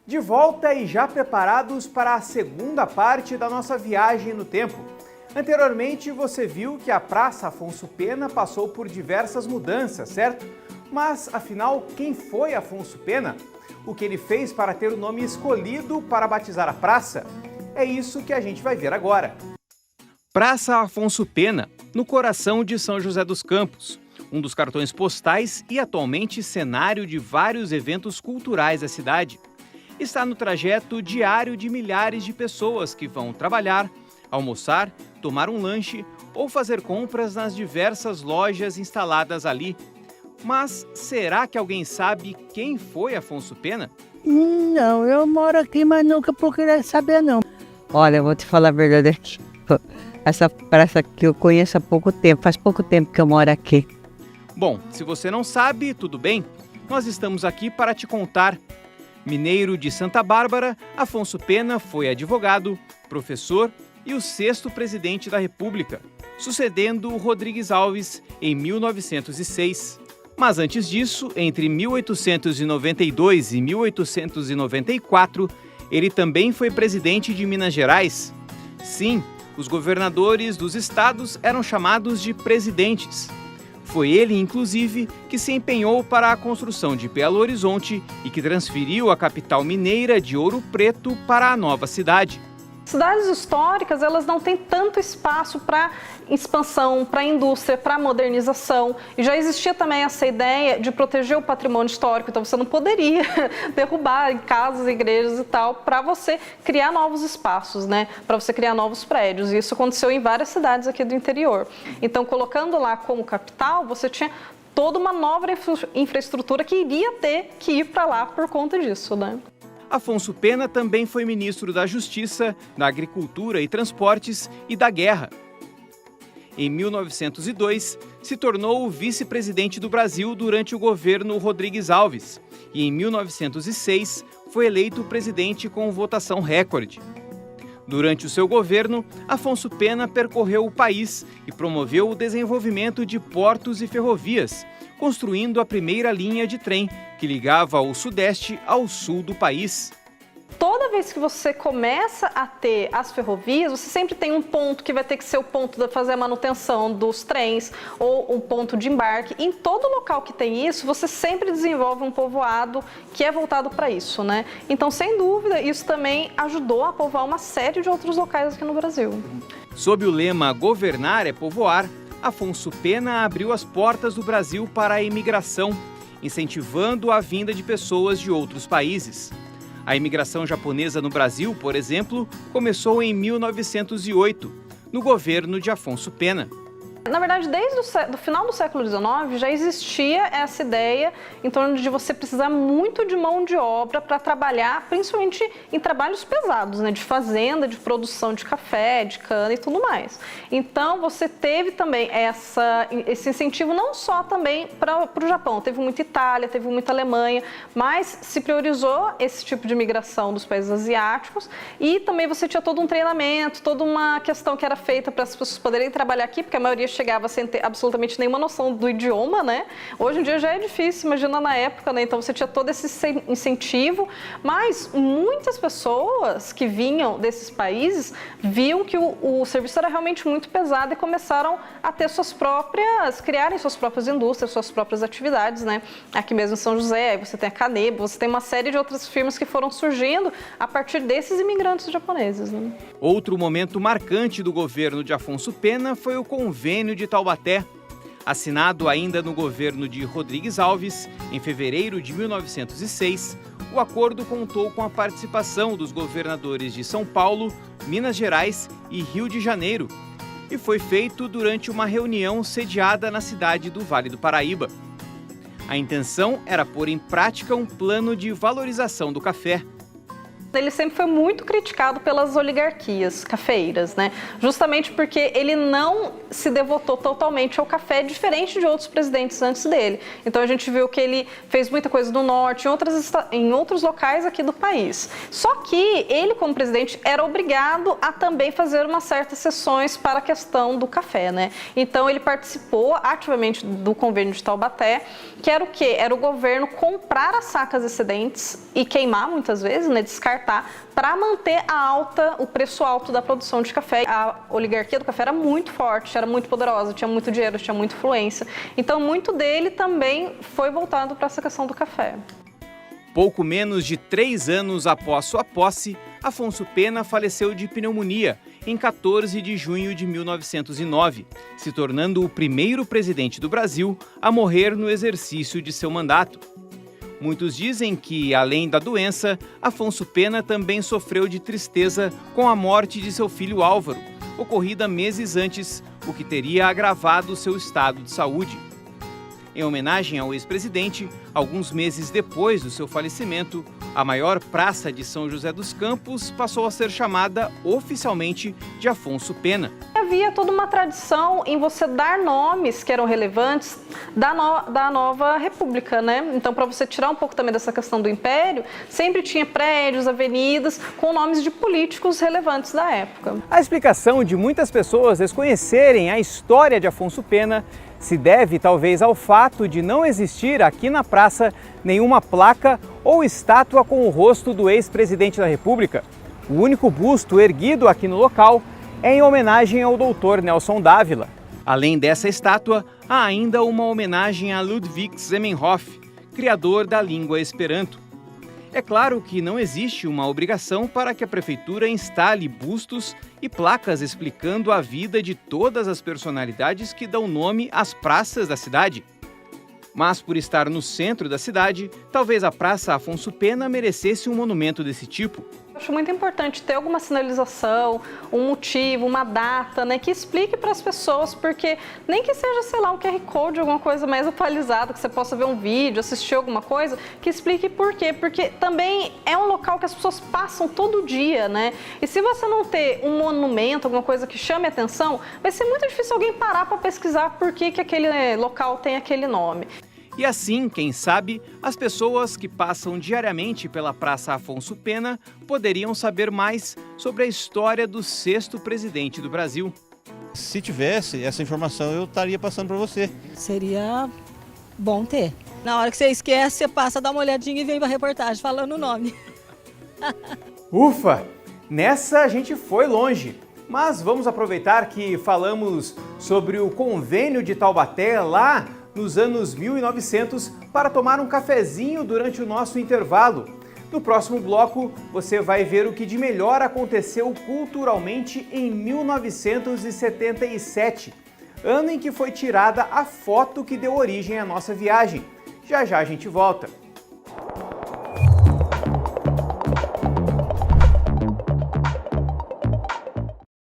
De volta e já preparados para a segunda parte da nossa viagem no tempo. Anteriormente você viu que a Praça Afonso Pena passou por diversas mudanças, certo? Mas afinal, quem foi Afonso Pena? O que ele fez para ter o nome escolhido para batizar a praça? É isso que a gente vai ver agora. Praça Afonso Pena, no coração de São José dos Campos, um dos cartões postais e atualmente cenário de vários eventos culturais da cidade. Está no trajeto diário de milhares de pessoas que vão trabalhar, almoçar, tomar um lanche ou fazer compras nas diversas lojas instaladas ali. Mas será que alguém sabe quem foi Afonso Pena? Não, eu moro aqui, mas nunca procurei saber não. Olha, eu vou te falar a verdade aqui. Essa praça aqui eu conheço há pouco tempo, faz pouco tempo que eu moro aqui. Bom, se você não sabe, tudo bem. Nós estamos aqui para te contar. Mineiro de Santa Bárbara, Afonso Pena foi advogado, professor e o 6º presidente da República, sucedendo Rodrigues Alves em 1906. Mas antes disso, entre 1892 e 1894, ele também foi presidente de Minas Gerais. Sim, os governadores dos estados eram chamados de presidentes. Foi ele, inclusive, que se empenhou para a construção de Belo Horizonte e que transferiu a capital mineira de Ouro Preto para a nova cidade. Cidades históricas, elas não têm tanto espaço para expansão, para indústria, para modernização. E já existia também essa ideia de proteger o patrimônio histórico. Então você não poderia derrubar casas, igrejas e tal, para você criar novos espaços, né? Para você criar novos prédios. E isso aconteceu em várias cidades aqui do interior. Então, colocando lá como capital, você tinha toda uma nova infraestrutura que iria ter que ir para lá por conta disso, né? Afonso Pena também foi ministro da Justiça, da Agricultura e Transportes e da Guerra. Em 1902, se tornou o vice-presidente do Brasil durante o governo Rodrigues Alves e em 1906 foi eleito presidente com votação recorde. Durante o seu governo, Afonso Pena percorreu o país e promoveu o desenvolvimento de portos e ferrovias, construindo a primeira linha de trem que ligava o sudeste ao sul do país. Toda vez que você começa a ter as ferrovias, você sempre tem um ponto que vai ter que ser o ponto de fazer a manutenção dos trens ou um ponto de embarque. Em todo local que tem isso, você sempre desenvolve um povoado que é voltado para isso, né? Então, sem dúvida, isso também ajudou a povoar uma série de outros locais aqui no Brasil. Sob o lema Governar é Povoar, Afonso Pena abriu as portas do Brasil para a imigração, incentivando a vinda de pessoas de outros países. A imigração japonesa no Brasil, por exemplo, começou em 1908, no governo de Afonso Pena. Na verdade, desde o final do século XIX já existia essa ideia em torno de você precisar muito de mão de obra para trabalhar, principalmente em trabalhos pesados, né, de fazenda, de produção de café, de cana e tudo mais. Então, você teve também esse incentivo não só também para o Japão, teve muita Itália, teve muita Alemanha, mas se priorizou esse tipo de migração dos países asiáticos e também você tinha todo um treinamento, toda uma questão que era feita para as pessoas poderem trabalhar aqui, porque a maioria chegava sem ter absolutamente nenhuma noção do idioma, né? Hoje em dia já é difícil, imagina na época, né? Então você tinha todo esse incentivo, mas muitas pessoas que vinham desses países viam que o serviço era realmente muito pesado e começaram a ter criarem suas próprias indústrias, suas próprias atividades, né? Aqui mesmo em São José, você tem a Canebo, você tem uma série de outras firmas que foram surgindo a partir desses imigrantes japoneses, né? Outro momento marcante do governo de Afonso Pena foi o Convênio de Taubaté. Assinado ainda no governo de Rodrigues Alves, em fevereiro de 1906, o acordo contou com a participação dos governadores de São Paulo, Minas Gerais e Rio de Janeiro, e foi feito durante uma reunião sediada na cidade do Vale do Paraíba. A intenção era pôr em prática um plano de valorização do café. Ele sempre foi muito criticado pelas oligarquias cafeeiras, né? Justamente porque ele não se devotou totalmente ao café, diferente de outros presidentes antes dele. Então a gente viu que ele fez muita coisa no norte, em outros locais aqui do país. Só que ele, como presidente, era obrigado a também fazer umas certas sessões para a questão do café, né? Então ele participou ativamente do convênio de Taubaté, que era o quê? Era o governo comprar as sacas excedentes e queimar muitas vezes, né? Descartar para manter o preço alto da produção de café. A oligarquia do café era muito forte, era muito poderosa, tinha muito dinheiro, tinha muita influência. Então, muito dele também foi voltado para essa questão do café. Pouco menos de 3 anos após sua posse, Afonso Pena faleceu de pneumonia em 14 de junho de 1909, se tornando o primeiro presidente do Brasil a morrer no exercício de seu mandato. Muitos dizem que, além da doença, Afonso Pena também sofreu de tristeza com a morte de seu filho Álvaro, ocorrida meses antes, o que teria agravado seu estado de saúde. Em homenagem ao ex-presidente, alguns meses depois do seu falecimento, a maior praça de São José dos Campos passou a ser chamada oficialmente de Afonso Pena. Havia toda uma tradição em você dar nomes que eram relevantes da nova república, né? Então, para você tirar um pouco também dessa questão do império, sempre tinha prédios, avenidas com nomes de políticos relevantes da época. A explicação de muitas pessoas desconhecerem a história de Afonso Pena se deve talvez ao fato de não existir aqui na praça nenhuma placa ou estátua com o rosto do ex-presidente da República. O único busto erguido aqui no local é em homenagem ao Dr. Nelson Dávila. Além dessa estátua, há ainda uma homenagem a Ludwig Zamenhof, criador da língua Esperanto. É claro que não existe uma obrigação para que a prefeitura instale bustos e placas explicando a vida de todas as personalidades que dão nome às praças da cidade. Mas por estar no centro da cidade, talvez a Praça Afonso Pena merecesse um monumento desse tipo. Acho muito importante ter alguma sinalização, um motivo, uma data, né, que explique para as pessoas, porque nem que seja, sei lá, um QR Code, alguma coisa mais atualizada, que você possa ver um vídeo, assistir alguma coisa, que explique por quê, porque também é um local que as pessoas passam todo dia, né, e se você não ter um monumento, alguma coisa que chame a atenção, vai ser muito difícil alguém parar para pesquisar por que aquele local tem aquele nome. E assim, quem sabe, as pessoas que passam diariamente pela Praça Afonso Pena poderiam saber mais sobre a história do 6º presidente do Brasil. Se tivesse essa informação, eu estaria passando para você. Seria bom ter. Na hora que você esquece, você passa, dá uma olhadinha e vem para a reportagem falando o nome. Ufa! Nessa a gente foi longe. Mas vamos aproveitar que falamos sobre o convênio de Taubaté lá nos anos 1900 para tomar um cafezinho durante o nosso intervalo. No próximo bloco, você vai ver o que de melhor aconteceu culturalmente em 1977, ano em que foi tirada a foto que deu origem à nossa viagem. Já já a gente volta.